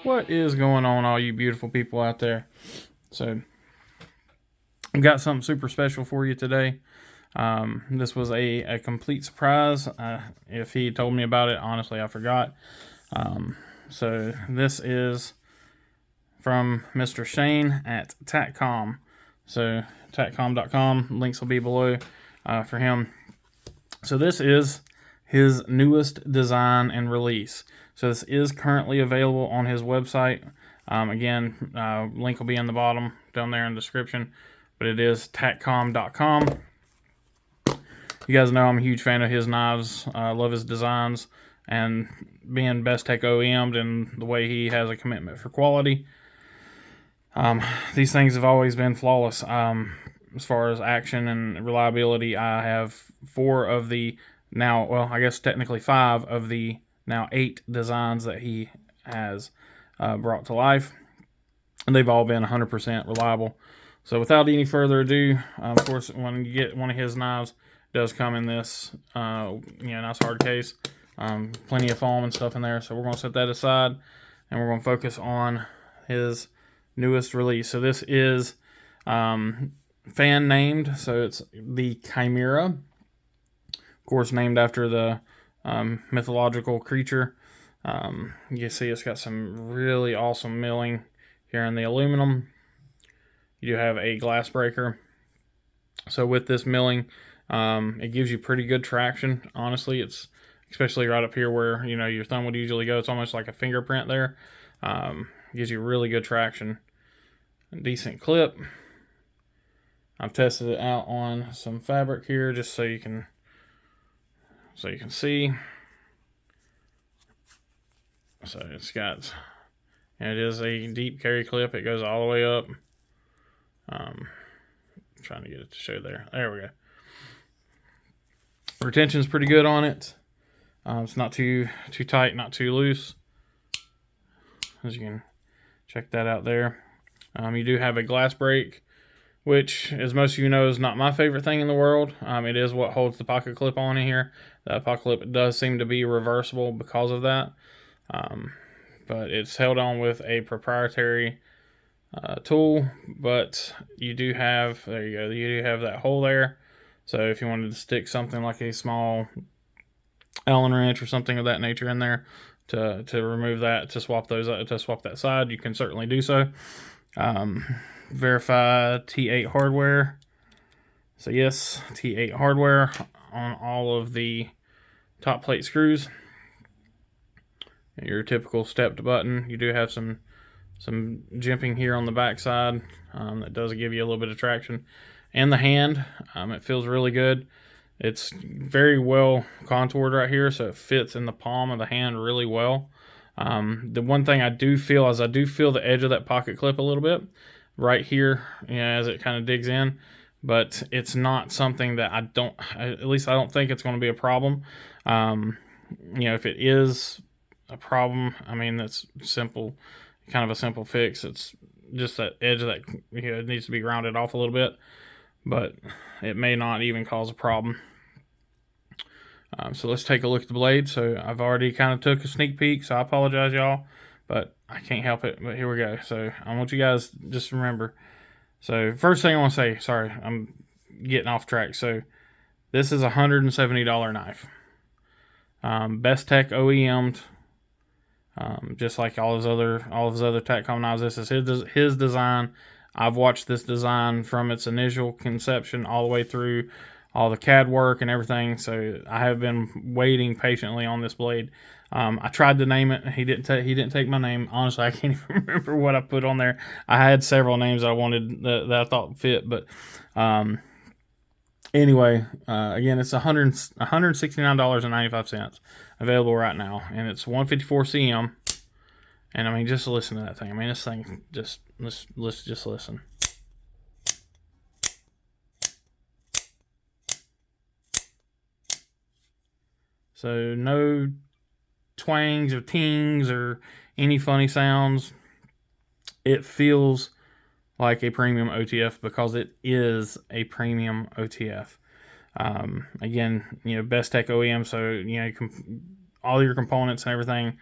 What is going on, all you beautiful people out there? So, I've got something super special for you today. This was a complete surprise. If he told me about it, honestly, I forgot. So, this is from Mr. Shane at Takcom. So, Takcom.com, links will be below for him. So, this is his newest design and release. So this is currently available on his website. Again, link will be in the bottom down there in the description, but it is Takcom.com. You guys know I'm a huge fan of his knives. I love his designs, and being Best Tech OEM'd and the way he has a commitment for quality. These things have always been flawless. As far as action and reliability, I have 4 of the now, well, I guess technically 5 of the now 8 designs that he has brought to life, and they've all been 100% reliable. So without any further ado, of course, when you get one of his knives, it does come in this nice hard case, plenty of foam and stuff in there. So we're going to set that aside, and we're going to focus on his newest release. So this is fan named, so it's the Chimera, of course named after the mythological creature. You see it's got some really awesome milling here in the aluminum. You do have a glass breaker. So with this milling, it gives you pretty good traction. Honestly, it's especially right up here where your thumb would usually go. It's almost like a fingerprint there. Gives you really good traction. A decent clip. I've tested it out on some fabric here just so you can see. So it's got, and it is a deep carry clip. It goes all the way up. Trying to get it to show there. There we go. Retention's pretty good on it. It's not too tight, not too loose. As you can check that out there. You do have a glass break, which, as most of you know, is not my favorite thing in the world. It is what holds the pocket clip on in here. The pocket clip does seem to be reversible because of that. But it's held on with a proprietary tool. But you do have, there you go, you do have that hole there. So if you wanted to stick something like a small Allen wrench or something of that nature in there to remove that, to swap that side, you can certainly do so. Verify T8 hardware. So yes, T8 hardware on all of the top plate screws. Your typical stepped button. You do have some jimping here on the back side that does give you a little bit of traction. And the hand, it feels really good. It's very well contoured right here, so it fits in the palm of the hand really well. The one thing I do feel is I do feel the edge of that pocket clip a little bit right here, as it kind of digs in, but it's not something that at least I don't think it's going to be a problem. If it is a problem, I mean, that's simple, kind of a simple fix. It's just that edge of that, it needs to be rounded off a little bit, but it may not even cause a problem. So let's take a look at the blade. So I've already kind of took a sneak peek, so I apologize, y'all, but I can't help it. But here we go. So I want you guys just to remember. So first thing I want to say, sorry, I'm getting off track. So this is a $170 knife. Best Tech OEM'd. Just like all his other Takcom knives. This is his design. I've watched this design from its initial conception all the way through all the CAD work and everything. So I have been waiting patiently on this blade. I tried to name it. He didn't take my name. Honestly, I can't even remember what I put on there. I had several names I wanted that I thought fit, but anyway, again, it's $169.95 available right now, and it's 154 cm. And I mean, just listen to that thing. I mean, this thing, let's just listen. So no twangs or tings or any funny sounds. It feels like a premium OTF because it is a premium OTF. Again, Best Tech OEM, so all your components and everything,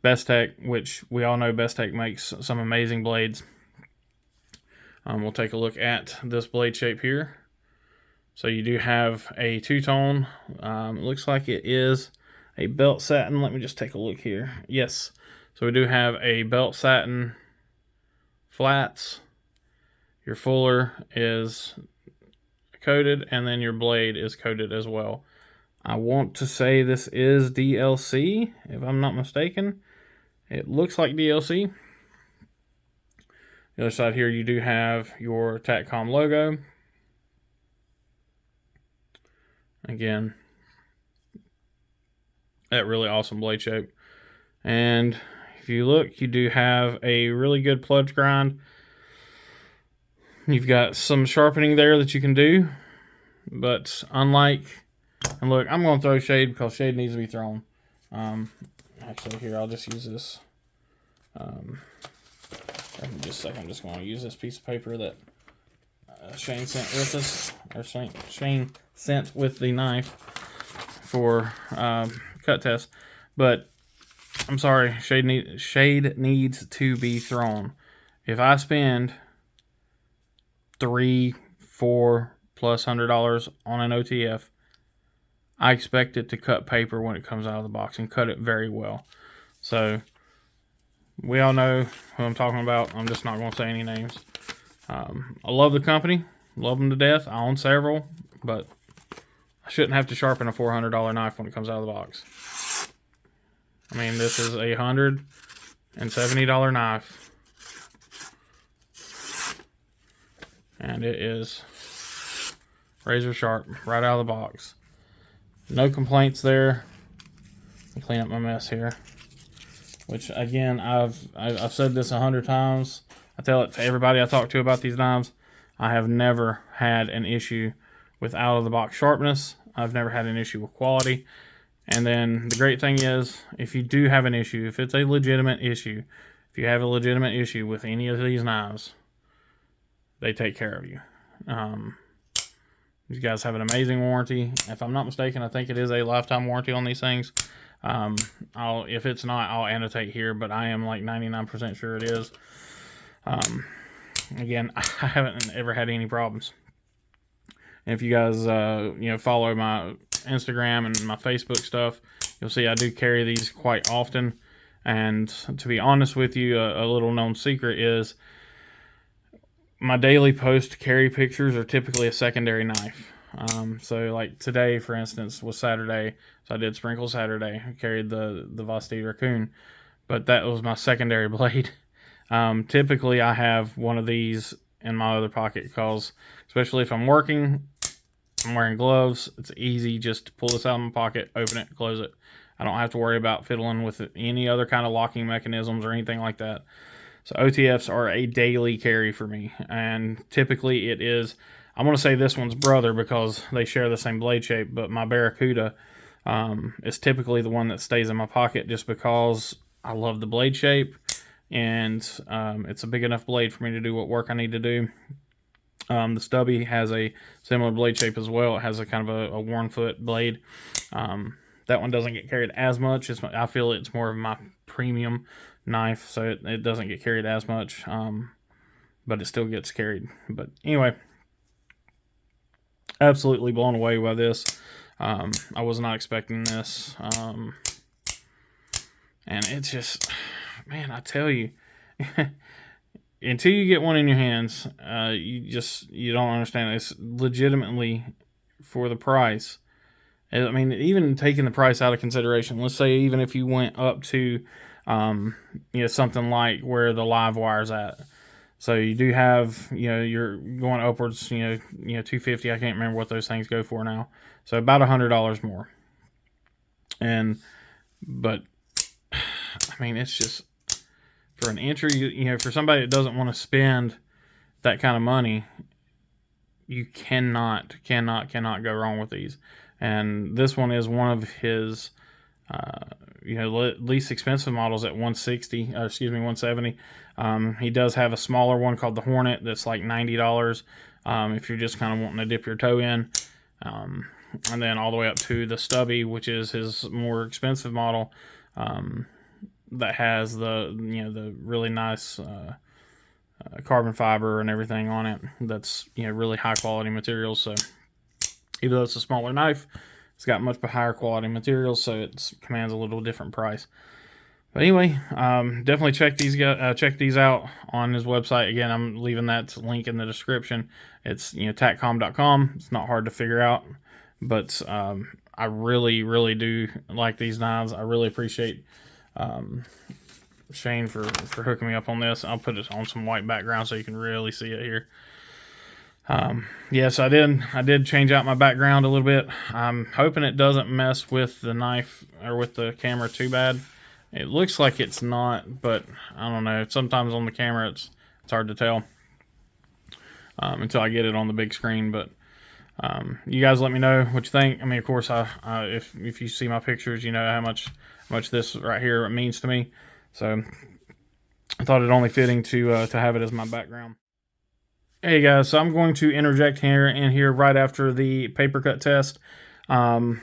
Bestech, which we all know Bestech makes some amazing blades. We'll take a look at this blade shape here. So you do have a two-tone. It looks like it is a belt satin. Let me just take a look here. Yes. So we do have a belt satin flats. Your fuller is coated, and then your blade is coated as well. I want to say this is DLC, if I'm not mistaken. It looks like DLC. The other side here, you do have your Takcom logo. Again, that really awesome blade shape. And if you look, you do have a really good plunge grind. You've got some sharpening there that you can do. But unlike, and look, I'm going to throw shade because shade needs to be thrown. Actually, here, I'll just use this. Just a second, I'm just going to use this piece of paper that Shane sent with us, or Shane sent with the knife for cut test. But I'm sorry, shade needs to be thrown. If I spend $300, $400+ on an OTF, I expect it to cut paper when it comes out of the box and cut it very well. So we all know who I'm talking about. I'm just not going to say any names. I love the company, love them to death. I own several, but I shouldn't have to sharpen a $400 knife when it comes out of the box. I mean, this is a $170 knife, and it is razor sharp right out of the box. No complaints there. Let me clean up my mess here. Which again, I've said this 100 times. I tell it to everybody I talk to about these knives. I have never had an issue with out of the box sharpness. I've never had an issue with quality. And then the great thing is, if you do have an issue, if it's a legitimate issue, if you have a legitimate issue with any of these knives, they take care of you. These guys have an amazing warranty. If I'm not mistaken, I think it is a lifetime warranty on these things. If it's not, I'll annotate here, but I am like 99% sure it is. Again, I haven't ever had any problems. And if you guys, follow my Instagram and my Facebook stuff, you'll see I do carry these quite often. And to be honest with you, a little known secret is my daily post carry pictures are typically a secondary knife. So like today, for instance, was Saturday. So I did Sprinkle Saturday. I carried the Vosteed Raccoon, but that was my secondary blade. Typically I have one of these in my other pocket because, especially if I'm working, I'm wearing gloves, it's easy just to pull this out of my pocket, open it, close it. I don't have to worry about fiddling with any other kind of locking mechanisms or anything like that. So OTFs are a daily carry for me, and typically it is, I'm going to say this one's brother because they share the same blade shape, but my Barracuda is typically the one that stays in my pocket just because I love the blade shape, and it's a big enough blade for me to do what work I need to do. The Stubby has a similar blade shape as well. It has a kind of a worn foot blade. That one doesn't get carried as much. I feel it's more of my premium knife, so it doesn't get carried as much, but it still gets carried. But anyway, absolutely blown away by this. I was not expecting this, and it's just, man, I tell you, until you get one in your hands, you don't understand. It's legitimately for the price. I mean, even taking the price out of consideration, let's say even if you went up to something like where the live wire's at. So you do have, you're going upwards, 250. I can't remember what those things go for now. So about $100 more. But I mean, it's just for an entry, for somebody that doesn't want to spend that kind of money, you cannot go wrong with these. And this one is one of his, least expensive models at $170. He does have a smaller one called the Hornet that's like $90 if you're just kind of wanting to dip your toe in. And then all the way up to the Stubby, which is his more expensive model. that has the the really nice carbon fiber and everything on it. That's really high quality materials. So even though it's a smaller knife, it's got much higher quality materials, so it commands a little different price. But anyway, definitely check these out on his website. Again, I'm leaving that link in the description. It's Takcom.com. It's not hard to figure out, but I really do like these knives. I really appreciate Shane for hooking me up on this. I'll put it on some white background so you can really see it here. Yes, I did change out my background a little bit. I'm hoping it doesn't mess with the knife or with the camera too bad. It looks like it's not, but I don't know. Sometimes on the camera it's hard to tell until I get it on the big screen. But you guys let me know what you think. I mean, of course, if you see my pictures, you know how much this right here means to me. So I thought it only fitting to have it as my background. Hey guys, so I'm going to interject here right after the paper cut test. I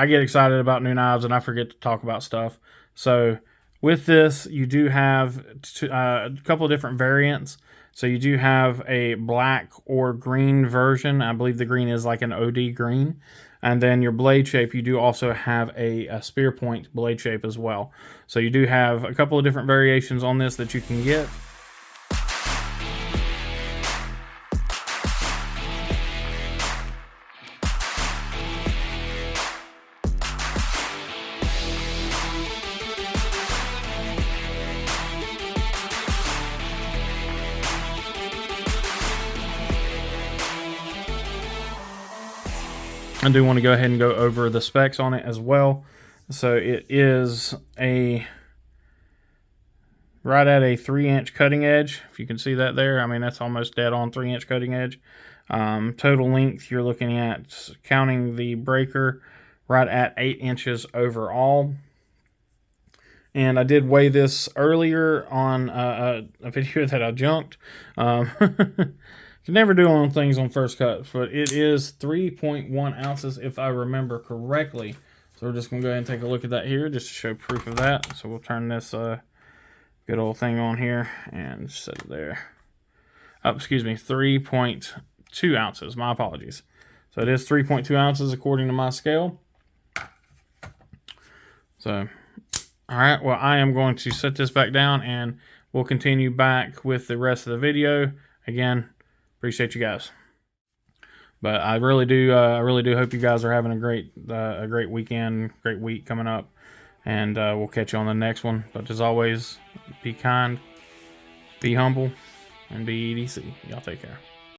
get excited about new knives and I forget to talk about stuff. So with this, you do have a couple of different variants. So you do have a black or green version. I believe the green is like an OD green. And then your blade shape, you do also have a spear point blade shape as well. So you do have a couple of different variations on this that you can get. I do want to go ahead and go over the specs on it as well. So it is right at a 3-inch cutting edge. If you can see that there, I mean, that's almost dead on 3-inch cutting edge. Total length, you're looking at, counting the breaker, right at 8 inches overall. And I did weigh this earlier on a video that I junked. Can never do on things on first cut, but it is 3.1 ounces if I remember correctly. So we're just going to go ahead and take a look at that here just to show proof of that. So we'll turn this good old thing on here and set it there. Oh, excuse me, 3.2 ounces. My apologies. So it is 3.2 ounces according to my scale. So, all right, well, I am going to set this back down and we'll continue back with the rest of the video. Again, appreciate you guys. But I really do hope you guys are having a great weekend, great week coming up. And we'll catch you on the next one. But as always, be kind, be humble, and be EDC. Y'all take care.